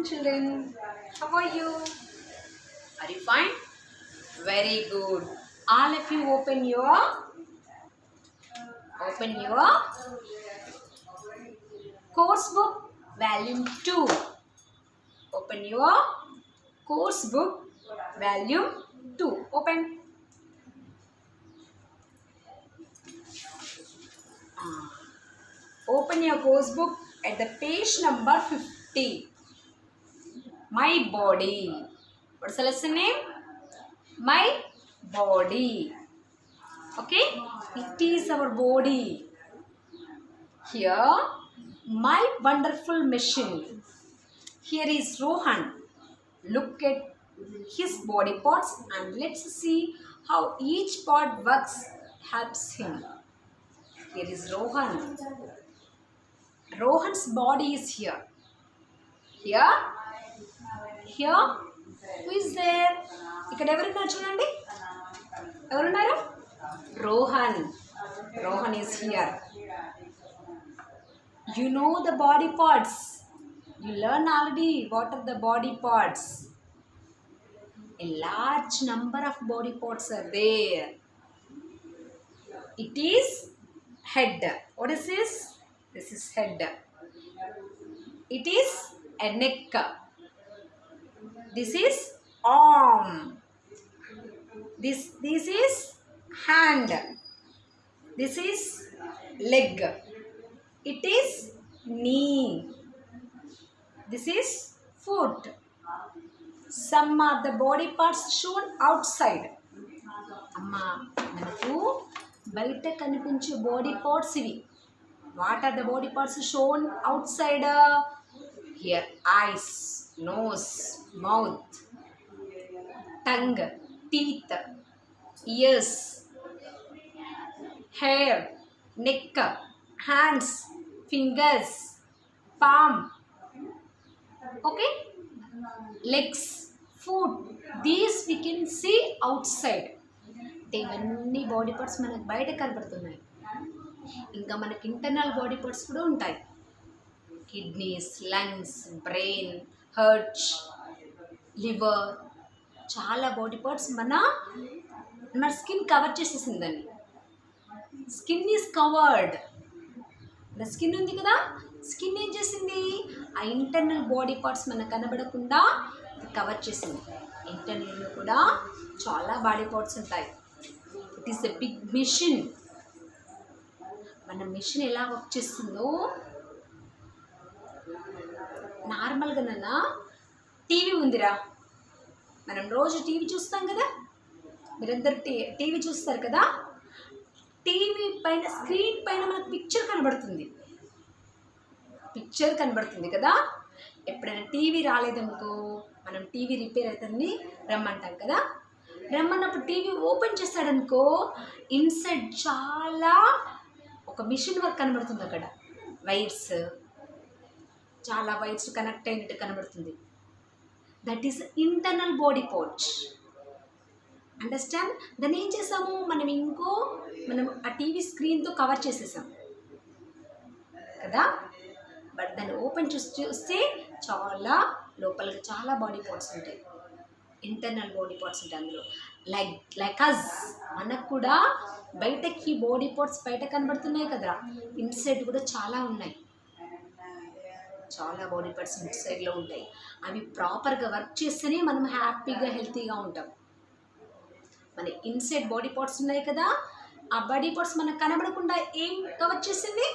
children. How are you? Are you fine? Very good. All of you open your course book volume 2. Open your course book volume 2. Open. Open your course book at the page number 50. My body. What's the lesson name? My body. Okay? It is our body. Here, my wonderful machine. Here is Rohan. Look at his body parts and let's see how each part works helps him. Here is Rohan. Rohan's body is here. Here. Who is there? ఇక్కడ ఎవరున్నారు చూడండి. ఎవరున్నారు? Rohan is here. You know the body parts. You learn already what are the body parts. A large number of body parts are there. It is head. What is this? This is head. It is a neck. This is arm. This is hand. This is leg. It is knee. This is foot. Some are the body parts shown outside. Amma, manaku baita kaniపించే body parts ivi. What are the body parts shown outside? Here, eyes, nose, mouth, tongue, teeth, ears, hair, neck, hands, fingers, palm. Okay? Legs, foot. These we can see outside. ఇవన్నీ body parts మనకు బయట కనబడుతున్నాయి. ఇంకా మనకి internal body parts కూడా ఉంటాయి. Kidneys, lungs, brain, heart, liver, చాలా body parts మన స్కిన్ కవర్ చేసేసిందని. Skin is covered. మన స్కిన్ ఉంది కదా, స్కిన్ ఏం చేసింది? ఆ ఇంటర్నల్ బాడీ పార్ట్స్ మనకు కనబడకుండా కవర్ చేసింది. ఇంటర్నల్లో కూడా చాలా బాడీ పార్ట్స్ ఉంటాయి. It is a big mission. మన మిషన్ ఎలా వర్క్ చేస్తుందో నార్మల్గా టీవీ ఉందిరా, మనం రోజు టీవీ చూస్తాం కదా, మీరందరూ టీవీ చూస్తారు కదా. టీవీ పైన స్క్రీన్ పైన మనకు పిక్చర్ కనబడుతుంది కదా. ఎప్పుడైనా టీవీ రాలేదనుకో, మనం టీవీ రిపేర్ అవుతుంది రమ్మంటాం కదా. రమ్మన్నప్పుడు టీవీ ఓపెన్ చేస్తాడనుకో, ఇన్సైడ్ చాలా ఒక మిషన్ వర్క్ కనబడుతుంది. అక్కడ చాలా వైర్స్ కనెక్ట్ అయినట్టు కనబడుతుంది. That is internal body part. Understand? దాన్ని ఏం చేసాము మనం ఆ టీవీ స్క్రీన్తో కవర్ చేసేసాం కదా. బట్ దాన్ని ఓపెన్ చూస్తే చాలా లోపలికి చాలా బాడీ పార్ట్స్ ఉంటాయి. ఇంటర్నల్ బాడీ పార్ట్స్ ఉంటాయి అందులో. లైక్ అస్, మనకు కూడా బయటకి బాడీ పార్ట్స్ బయట కనబడుతున్నాయి కదా, ఇన్సైడ్ కూడా చాలా ఉన్నాయి. చాలా బాడీ పార్ట్స్ ఇన్సైడ్లో ఉంటాయి. అవి ప్రాపర్గా వర్క్ చేస్తేనే మనం హ్యాపీగా హెల్తీగా ఉంటాం. మన ఇన్సైడ్ బాడీ పార్ట్స్ ఉన్నాయి కదా, ఆ బాడీ పార్ట్స్ మనకు కనబడకుండా ఏం కవర్ చేసింది?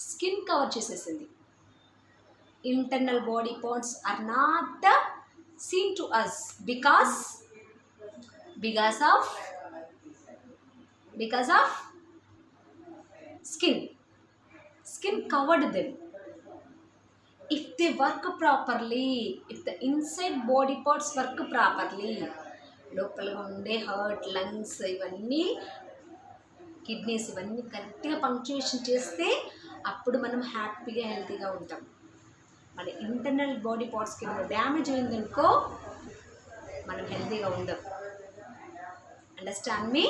స్కిన్ కవర్ చేసేసింది. Internal body parts are not seen to us because of skin covered them. If they work properly, if the inside body parts work properly, లోపల ఉండే హార్ట్, లంగ్స్, ఇవన్నీ kidneys, ఇవన్నీ కరెక్ట్గా పంక్చుయేషన్ చేస్తే అప్పుడు మనం హ్యాపీగా హెల్తీగా ఉంటాం. మన ఇంటర్నల్ బాడీ పార్ట్స్కి ఏమైనా డ్యామేజ్ అయిందనుకో మనం హెల్తీగా ఉండం. Understand me?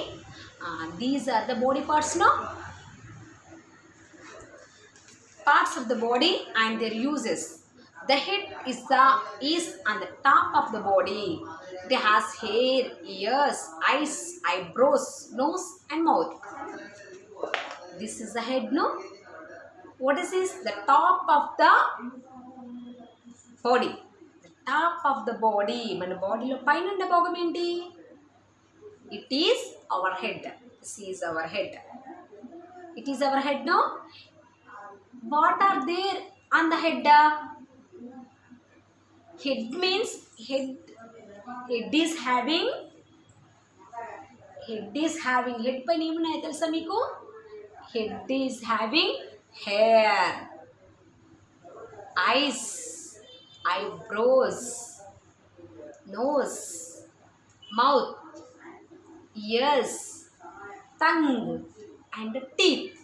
These are the body parts. No parts of the body and their uses. The head is on the top of the body. It has hair, ears, eyes, eyebrows, nose and mouth. This is the head, no? What is this? The top of the body. The top of the body. Mana body lo paina unde bhagam enti? It is our head. This is our head. It is our head, no? What are there on the head? Head means head is having head పైన ఏమున్నాయో తెలుసా మీకు? Head is having hair, eyes, eyebrows, nose, mouth, ears, tongue and teeth.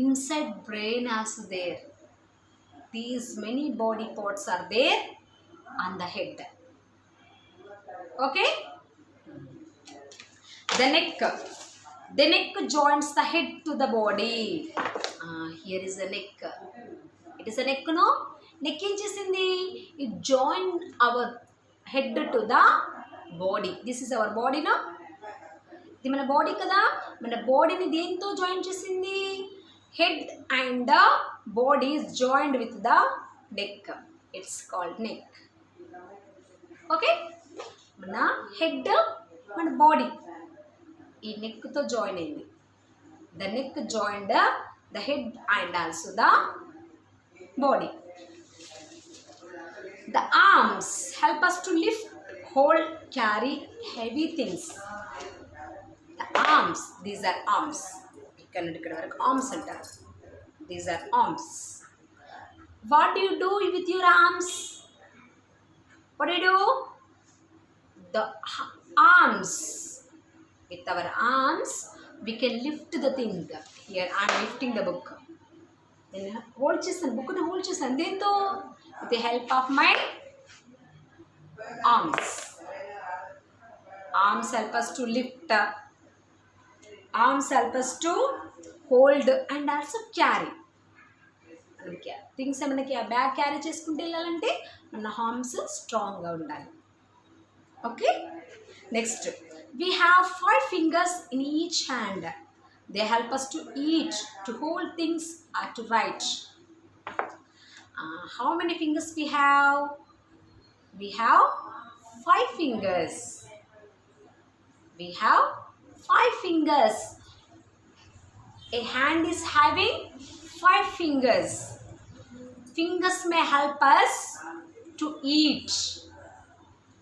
Inside brain also there. These many body parts are there on the head. Okay? The neck. The neck joins the head to the body. Here is the neck. It is a neck, no? Neck em chesindi? It joined our head to the body. This is our body, no? ఇది మన body కదా, మన బాడీని దేంతో join చేసింది? Head and the body is joined with the neck. It's called neck. Okay? మన head, మన body ఈ neck తో జాయిన్ అయింది. The neck joined the head and also the body. The arms help us to lift, hold, carry heavy things. The arms, these are arms. ఇక్కడ వరకు arms అంటారు. These are arms. What do you do with your arms? What do you do? The arms. With our arms, we can lift the thing. Here I am lifting the book. Then hold చేస్తాను, బుక్ని hold చేస్తాను దేంతో? With the help of my arms. Arms help us to lift. Arms help us to hold and also carry. Things మనకి bag carry చేసుకుంటూ వెళ్ళాలంటే మన arms స్ట్రాంగ్గా ఉండాలి. Okay, next we have 5 fingers in each hand. They help us to eat, to hold things or to write. How many fingers we have? We have 5 fingers. We have 5 fingers. A hand is having 5 fingers. Fingers may help us to eat.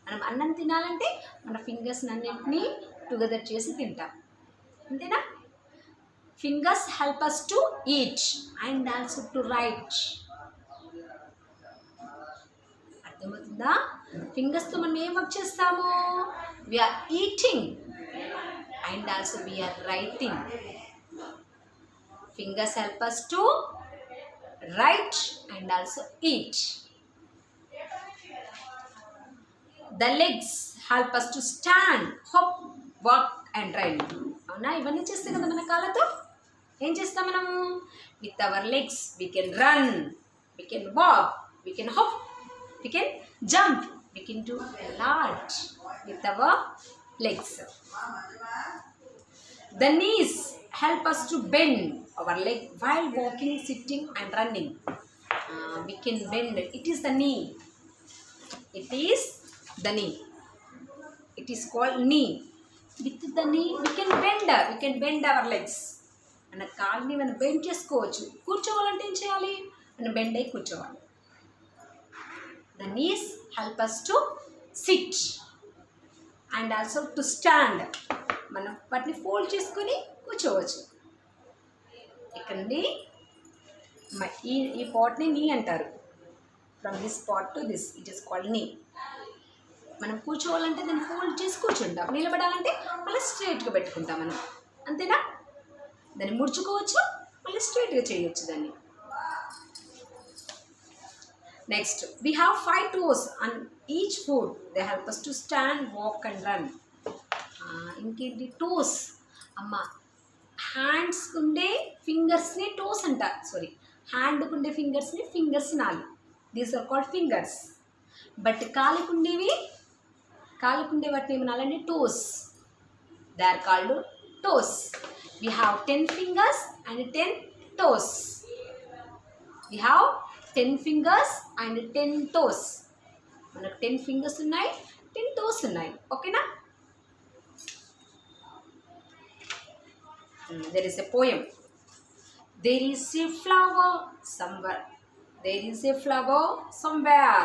మనం అన్నం తినాలంటే మన fingers అన్నింటినీ together చేసి తింటాం, అంతేనా? Fingers help us to eat and also to write. అర్థమవుతుందా? ఫింగర్స్తో మనం ఏం వర్క్ చేస్తాము? We are eating and also we are writing. Fingers help us to write and also eat. The legs help us to stand, hop, walk and run. అవునా? ఇవన్నీ చేస్తాం కదా మన కాళ్ళతో. ఏం చేస్తాం మనము? With our legs we can run, we can walk, we can hop, we can jump, we can do a lot with our legs. The knees help us to bend our leg while walking, sitting and running. We can bend. It is the knee. It is the knee. It is called knee. With the knee we can bend. We can bend our legs. మన కాళ్ళని మనం bend చేసుకోవచ్చు. కూర్చోవాలంటే ఏం చేయాలి? మనం bend అయ్యి కూర్చోవాలి. The knees help us to sit and also to stand. మనం వాటిని ఫోల్డ్ చేసుకొని కూర్చోవచ్చు. ఇక్కడండి ఈ పాట్ని నీ అంటారు. From this part to this it is called knee. మనం కూర్చోవాలంటే దాన్ని ఫోల్డ్ చేసి కూర్చుంటాం. నిలబడాలంటే మళ్ళీ స్ట్రైట్గా పెట్టుకుంటాం మనం, అంతేనా? దాన్ని ముడుచుకోవచ్చు, మళ్ళీ స్ట్రైట్గా చేయొచ్చు దాన్ని. Next we have 5 toes on each foot. They help us to stand, walk and run. ఇంకేంటి? టోస్. అమ్మ, హ్యాండ్స్కి ఉండే ఫింగర్స్ని టోస్ అంటారు. సారీ, హ్యాండ్కి ఉండే ఫింగర్స్ని ఫింగర్స్ నాలుగు. These are called fingers. But కాలికుండేవి వాటిని ఏమనాలండి? Toes. They are called toes. We have 10 fingers and 10 toes. We have 10 fingers and 10 toes. మనకు 10 fingers ఉన్నాయి, 10 toes ఉన్నాయి. ఓకేనా? There is a poem. There is a flower somewhere. There is a flower somewhere.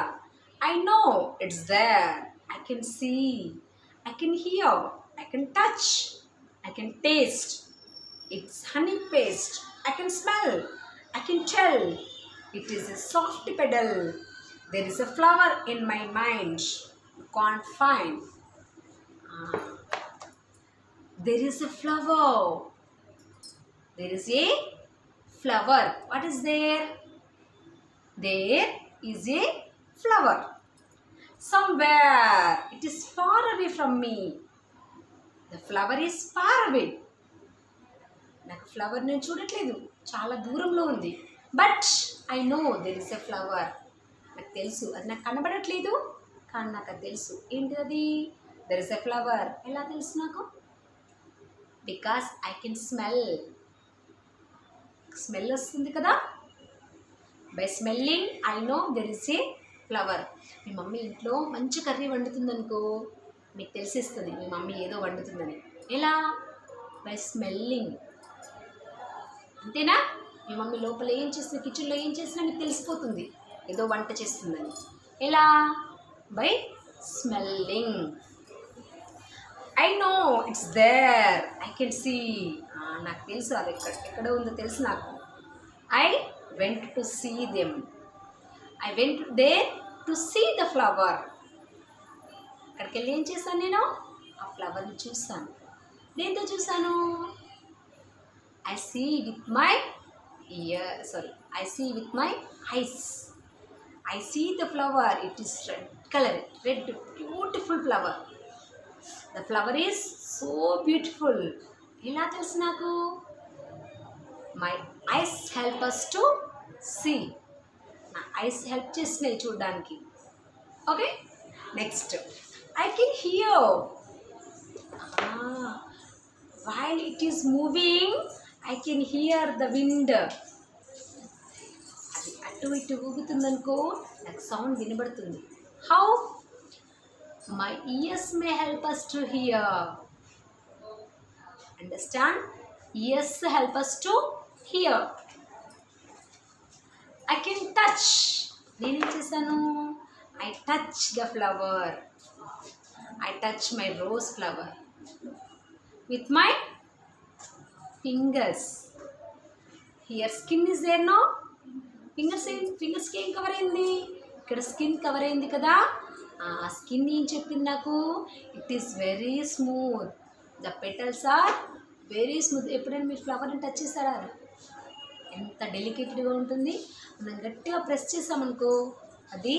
I know it's there. I can see. I can hear. I can touch. I can taste. It's honey paste. I can smell. I can tell. It is a soft petal. There is a flower in my mind. You can't find. There is a flower. There is a flower. What is there? There is a flower. Somewhere. It is far away from me. The flower is far away. నాకు flower నేను చూడట్లేదు, చాలా దూరంలో ఉంది. But I know there is a flower. నాకు తెలుసు, అది నాకు కనబడట్లేదు కానీ నాకు అది తెలుసు. ఏంటి అది? There is a flower. ఎలా తెలుసు నాకు? Because I can smell. Smell వస్తుంది కదా. By smelling I no there is a flower. Me mummy ఇంట్లో మంచి కర్రీ వండుతుందనుకో, మీకు తెలిసిస్తుంది మీ మమ్మీ ఏదో వండుతుందని. ఎలా? By smelling. అంతేనా? మీ మమ్మీ లోపల ఏం చేస్తుంది, కిచెన్లో ఏం చేసినా మీకు తెలిసిపోతుంది ఏదో వంట చేస్తుందని. ఎలా? By smelling. I know it's there. I can see. నాకు తెలుసు అది ఎక్కడ ఉందో తెలుసు నాకు. I went to see them. I went there to see the flower. అక్కడికి వెళ్ళి ఏం చేశాను నేను? ఆ ఫ్లవర్ని చూస్తాను. దేంతో చూశాను? I see with my I see with my eyes. I see the flower. It is red color. Red, beautiful flower. The flower is so beautiful. ఎలా తెలుసు నాకు? My eyes help us to see. నా ice help చేసినాయి చూడడానికి. Okay, next I can hear. While it is moving, I can hear the wind. అది అటు ఇటు ఊగుతుందనుకో, నాకు సౌండ్ వినబడుతుంది. How? My ears may help us to hear. Understand? Ears help us to hear. I can touch. నేనేం చేశాను? I touch the flower. I touch my rose flower with my fingers. Here skin is there, no? Fingers కి ఏం cover అయింది? ఇక్కడ skin cover అయింది కదా. ఆ skin ఏం చెప్పింది నాకు? It is very smooth. The petals are very smooth. ఎప్పుడైనా మీరు ఫ్లవర్ని టచ్ చేస్తారా? ఎంత డెలికేటెడ్గా ఉంటుంది. మనం గట్టిగా ప్రెస్ చేసామనుకో అది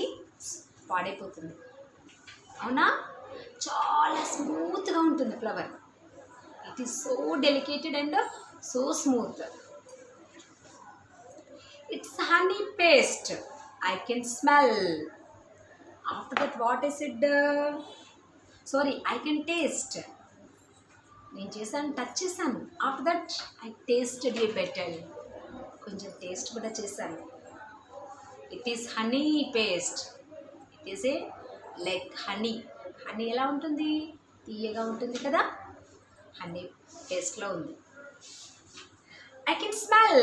పాడైపోతుంది. అవునా? చాలా స్మూత్గా ఉంటుంది flower. It is so delicate and so smooth. It's honey paste. I can smell. After that, what I said? Sorry, I can taste. నేను చేశాను, టచ్ చేశాను. After that I tasted a petal. కొంచెం టేస్ట్ కూడా చేశాను. It is honey paste. It is a like honey. Honey ఎలా ఉంటుంది? తీయగా ఉంటుంది కదా. హనీ టేస్ట్లో ఉంది. I can smell.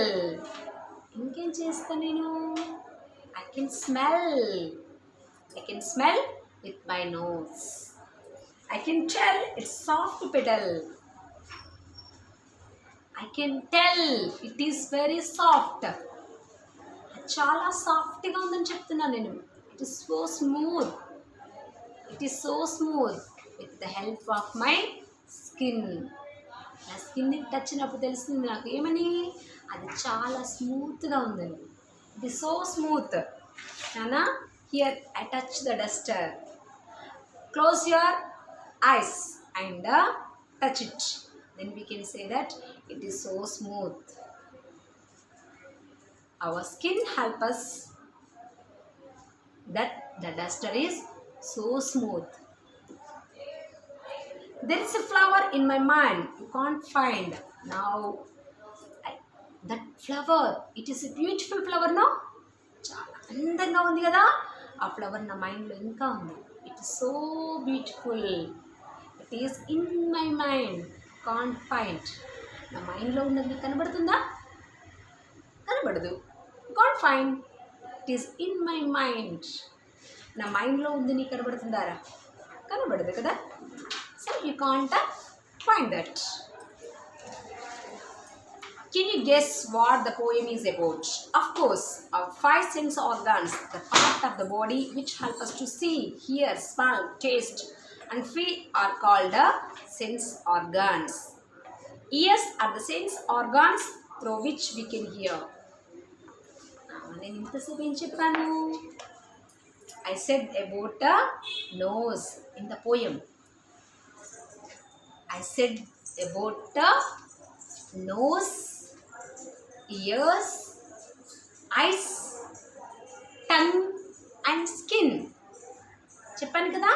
ఇంకేం చేస్తాను నేను? I can smell. I can smell with my nose. I can tell it's soft petal. I can tell it is very soft. చాలా సాఫ్ట్గా ఉందని చెప్తున్నాను నేను. It is so smooth. It is so smooth with the help of my skin. నా స్కిన్ని touch అయినప్పుడు తెలుస్తుంది నాకు ఏమని? అది చాలా స్మూత్గా ఉందని. It is so smooth. నానా, here I touch the duster. Close your eyes and touch it. Then we can say that it is so smooth. Our skin help us that the duster is so smooth. There is a flower in my mind you can't find now. That flower, it is a beautiful flower, no? చాలా అందంగా ఉంది కదా. ఆ flower నా మైండ్లో ఇంకా ఉంది. It is so beautiful. It is in my mind can't find. నా మైండ్లో ఉన్నది కనబడుతుందా? కనబడదు. Can't find. It is in my mind. నా మైండ్లో ఉంది నీకు కనబడుతుందారా? కనబడదు కదా. So you can't find that. Can you guess what the poem is about? Of course, our five sense organs, the part of the body which help us to see, hear, smell, taste and feel are called the sense organs. Ears are the sense organs through which we can hear. నేను ఇంతసేపు ఏం చెప్పాను? I said about the nose in the poem. I said about the nose, ears, eyes, tongue and skin. చెప్పాను కదా.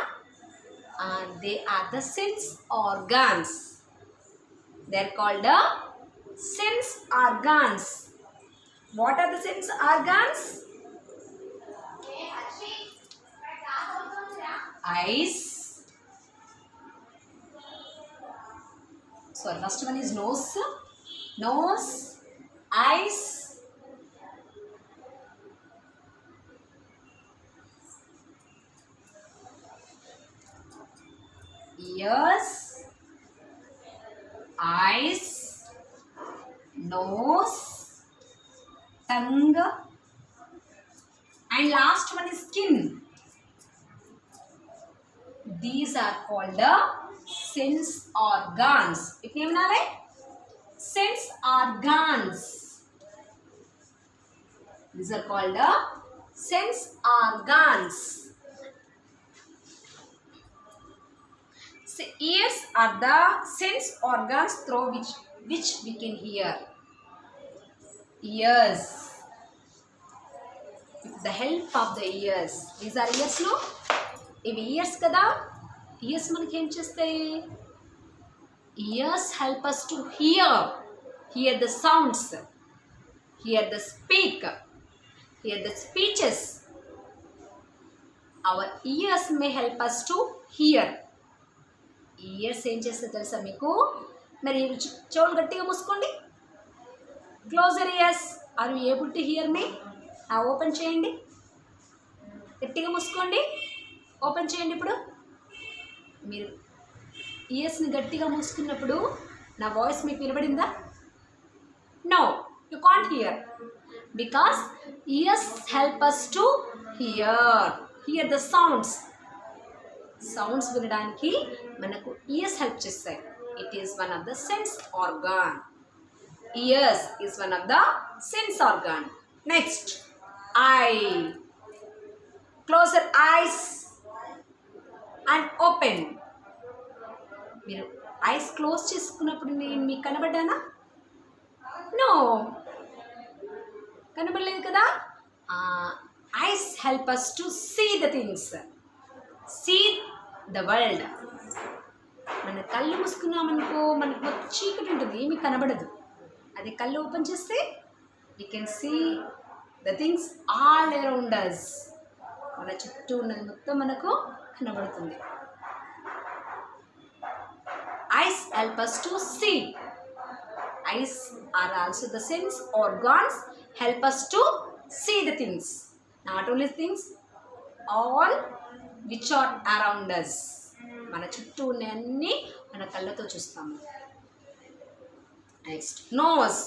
They are the sense organs. They are called the sense organs. What are the sense organs? Eyes. So first one is nose. Nose, eyes, ears, eyes, nose, tongue, and last one is skin. These are called the sense organs. It name na hai? Sense organs. These are called the sense organs. So ears are the sense organs through which we can hear. Ears. With the help of the ears. These are ears, no? Ivi ears kada. Ears manaki em chestayi? Ears help us to hear the sounds, hear the speeches. Our ears may help us to hear. Ears ఏం చేస్తే తెలుసా మీకు? మరి చెవులు గట్టిగా మూసుకోండి. Close your ears. Are you able to hear me? Open చేయండి. గట్టిగా మూసుకోండి. ఓపెన్ చేయండి. ఇప్పుడు మీరు ఇయర్స్ని గట్టిగా మూసుకున్నప్పుడు నా వాయిస్ మీకు వినబడిందా? No, you can't hear. Because ears help us to hear the sounds. Sounds వినడానికి మనకు ఇయర్స్ హెల్ప్ చేస్తాయి. It is one of the sense organ. Ears is one of the sense organ. Next eye. Close your eyes and open. మీరు eyes close చేసుకున్నప్పుడు నేను మీకు కనబడ్డానా? No, కనబడలేదు కదా. Eyes help us to see the things, see the world. మన కళ్ళు మూసుకున్నామనుకో మనకు మొత్తం చీకటి ఉంటుంది, ఏమీ కనబడదు. అదే కళ్ళు ఓపెన్ చేస్తే we can see the things all around us. మన చుట్టూ ఉన్నది మొత్తం మనకు కనబడుతుంది. Eyes help us to see. Eyes are also the sense organs, help us to see the things. Not only things, all which are around us. మన చుట్టూ ఉన్నన్ని మన కళ్ళతో చూస్తాము. Next, nose.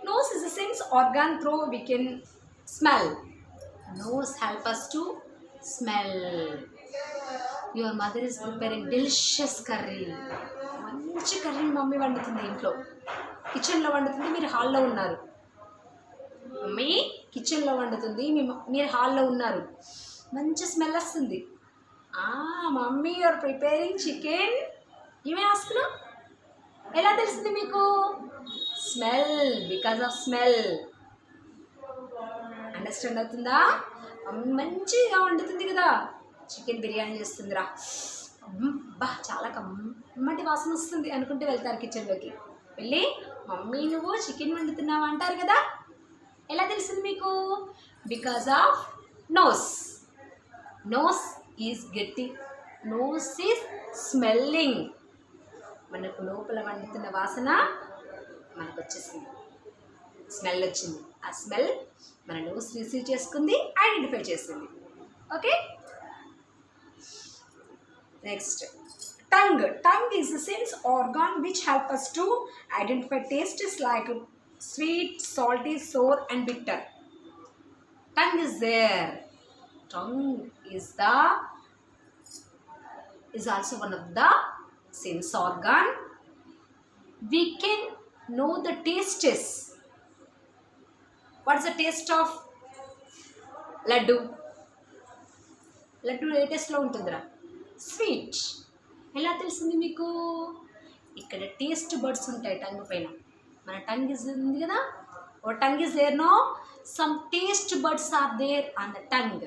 Nose is a sense organ through we can smell. Nose help us to smell. Your mother is preparing delicious curry. మంచి curry mummy వండుతుంది. ఇంట్లో కిచెన్లో వండుతుంది, మీరు హాల్లో ఉన్నారు. మమ్మీ కిచెన్లో వండుతుంది, మీరు హాల్లో ఉన్నారు. మంచి స్మెల్ వస్తుంది. Mummy you are preparing chicken. ఏమే ఆస్కున్నా? ఎలా తెలిసింది మీకు? Smell. Because of smell. Understand అవుతుందా? మమ్మీ మంచిగా వండుతుంది కదా, చికెన్ బిర్యానీ చేస్తుందిరా, బా చాలా కమ్మటి వాసన వస్తుంది అనుకుంటే వెళ్తారు కిచెన్లోకి. వెళ్ళి మమ్మీ నువ్వు చికెన్ వండుతున్నావు అంటారు కదా. ఎలా తెలిసింది మీకు? Because of nose. Nose is getting, nose is smelling. మనకు లోపల వండుతున్న వాసన మనకు వచ్చేసింది, స్మెల్ వచ్చింది. ఆ స్మెల్ మన నోస్ రిసీవ్ చేసుకుంది, ఐడెంటిఫై చేసింది. Okay, next tongue. Tongue is a sense organ which help us to identify tastes like sweet, salty, sour and bitter. Tongue is there. Tongue is also one of the sense organ. We can know the tastes. What is the taste of laddu? Laddu ఏ టేస్ట్లో ఉంటుందిరా? Sweet. ఎలా తెలిసింది మీకు? ఇక్కడ taste buds ఉంటాయి tongue పైన. మన టంగ్ ఉంది కదా, ఓ tongue is there no, some taste buds are there on the tongue.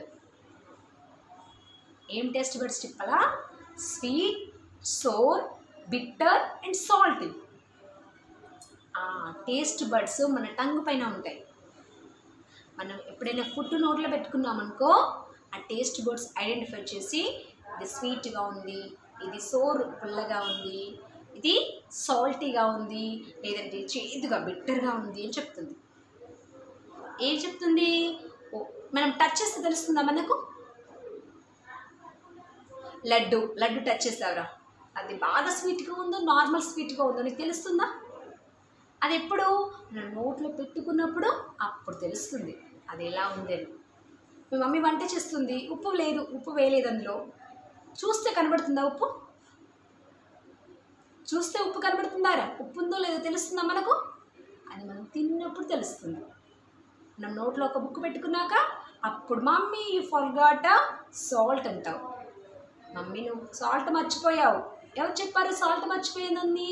ఏం టేస్ట్ బర్డ్స్ చెప్పాలా? Sweet, sour, bitter and salty. ఆ టేస్ట్ బర్డ్స్ మన టంగ్ పైన ఉంటాయి. మనం ఎప్పుడైనా ఫుడ్ నోట్లో పెట్టుకున్నామనుకో, ఆ టేస్ట్ బర్డ్స్ ఐడెంటిఫై చేసి ఇది స్వీట్గా ఉంది, ఇది సోర్ పుల్లగా ఉంది, ఇది సాల్టీగా ఉంది, లేదంటే చేదుగా బిట్టర్గా ఉంది అని చెప్తుంది. ఏం చెప్తుంది? మనం టచ్ చేస్తే తెలుస్తుందా మనకు? లడ్డు టచ్ చేస్తావురా, అది బాగా స్వీట్గా ఉందో నార్మల్ స్వీట్గా ఉందో నీకు తెలుస్తుందా? అది ఎప్పుడు మనం నోట్లో పెట్టుకున్నప్పుడు అప్పుడు తెలుస్తుంది అది ఎలా ఉందని. మీ మమ్మీ వంట చేస్తుంది, ఉప్పు లేదు, ఉప్పు వేయలేదు అందులో, చూస్తే కనబడుతుందా ఉప్పు? చూస్తే ఉప్పు కనబడుతుందారా? ఉప్పు ఉందో లేదో తెలుస్తుందా మనకు? అది మనం తిన్నప్పుడు తెలుస్తుంది. మనం నోట్లో ఒక బుక్ పెట్టుకున్నాక అప్పుడు మమ్మీ యూ ఫర్గాట్ సాల్ట్ అంటావు. మమ్మీ నువ్వు సాల్ట్ మర్చిపోయావు. ఎవరు చెప్పారు సాల్ట్ మర్చిపోయిందని?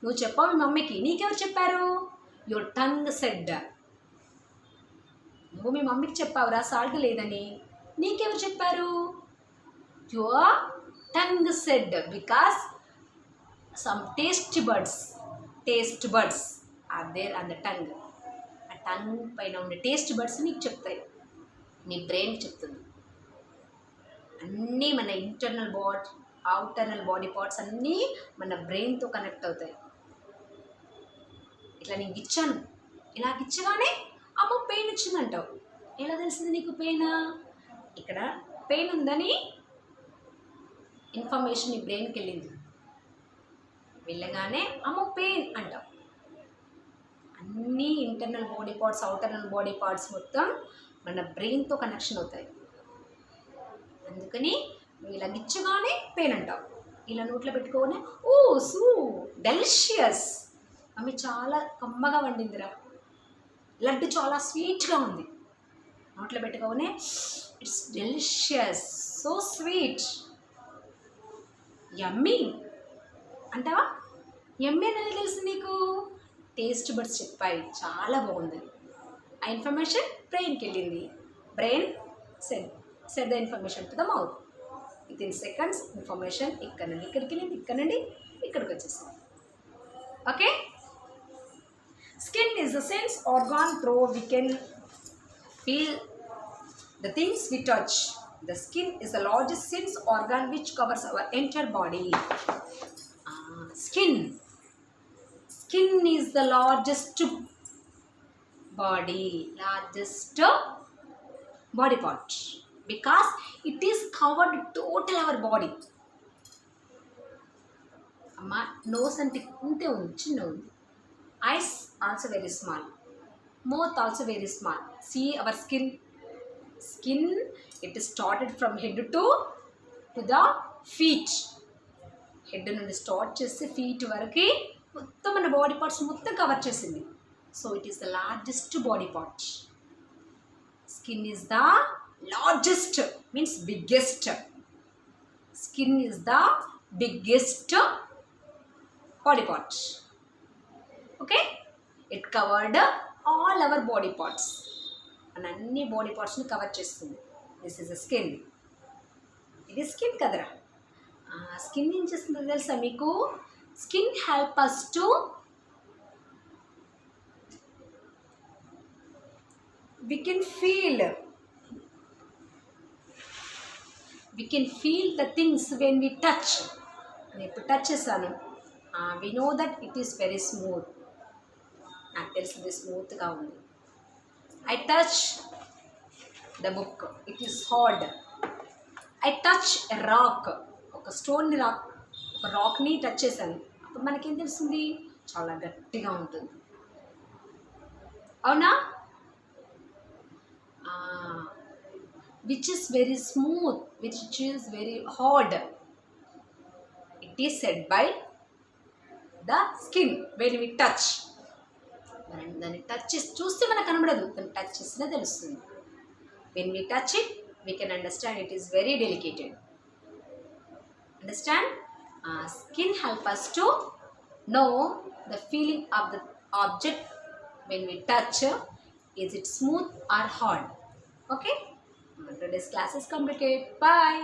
నువ్వు చెప్పావు మీ మమ్మీకి. నీకెవరు చెప్పారు? Your tongue said. నువ్వు మీ మమ్మీకి చెప్పావురా సాల్ట్ లేదని. నీకెవరు చెప్పారు? Your tongue said, because some taste buds are there on the tongue. ఆ టంగ్ పైన ఉండే టేస్ట్ బర్డ్స్ నీకు చెప్తాయి, నీ బ్రెయిన్ చెప్తుంది. అన్నీ మన ఇంటర్నల్ అవుటర్నల్ బాడీ పార్ట్స్ అన్నీ మన బ్రెయిన్తో కనెక్ట్ అవుతాయి. ఇట్లా నేను గిచ్చాను, ఇలా గిచ్చగానే అమ్మ పెయిన్ వచ్చిందంటావు. ఎలా తెలిసింది నీకు పెయిన్? ఇక్కడ పెయిన్ ఉందని ఇన్ఫర్మేషన్ నీ బ్రెయిన్కి వెళ్ళింది. వెళ్ళగానే అమ్మ పెయిన్ అంటావు. అన్నీ internal body parts outernal body parts మొత్తం మన బ్రెయిన్తో కనెక్షన్ అవుతాయి. అందుకని నువ్వు ఇలా గిచ్చగానే పెయిన్ అంటావు. ఇలా నోట్లో పెట్టుకోగానే ఓ సూ డెలిషియస్, ఆమె చాలా కమ్మగా వండిందిరా, లడ్డు చాలా స్వీట్గా ఉంది. నోట్లో పెట్టుకోగానే ఇట్స్ డెలిషియస్, సో స్వీట్, యమ్మీ అంటావా? యమ్మీ అనేది తెలుసు నీకు? టేస్ట్ బడ్స్ చెప్పాయి చాలా బాగుంది. ఆ ఇన్ఫర్మేషన్ బ్రెయిన్కి వెళ్ళింది. Brain said the information to the mouth. Within seconds information ఇక్కడ నుండి ఇక్కడికి వెళ్ళింది, ఇక్కడ నుండి ఇక్కడికి వచ్చేసింది. Okay, skin is the sense organ through we can feel the things we touch. The skin is the largest sense organ which covers our entire body. Skin is the largest body part because it is covered total our body. Amma nose ante unte undi, chinna undi. Eyes also very small, mouth also very small. See our skin, it is started from head to the feet. Head నుండి start చేసి feet వరకు మొత్తం మన body parts మొత్తం cover చేసింది. So it is the largest body part. Skin is the largest means biggest. Skin is the biggest body part. Okay, it covered all our body parts. మన అన్ని body పార్ట్స్ని cover చేస్తుంది. This is a skin. ఇది skin కదరా. Skin ఏం చేస్తుందో తెలుసా మీకు? Skin help us to we can feel the things when we touch. నేను ఇప్పుడు టచ్ చేశాను, we know that it is very smooth. నాకు తెలిసింది స్మూత్గా ఉంది. I touch the book, it is hard. I touch a rock, ఒక స్టోన్ని ఒక రాక్ని touch చేశాను, అప్పుడు మనకేం తెలుస్తుంది? చాలా గట్టిగా ఉంటుంది, అవునా? Which is very smooth, which is very hard. It is said by the skin when we touch. మనం దాన్ని టచ్ చేసి చూస్తే మనకు కనబడదు, దాన్ని టచ్ చేసినా తెలుస్తుంది. When we touch it, we can understand it is very delicate. Understand? Skin help us to know the feeling of the object when we touch. Is it smooth or hard? Okay? Today's class is completed. Bye.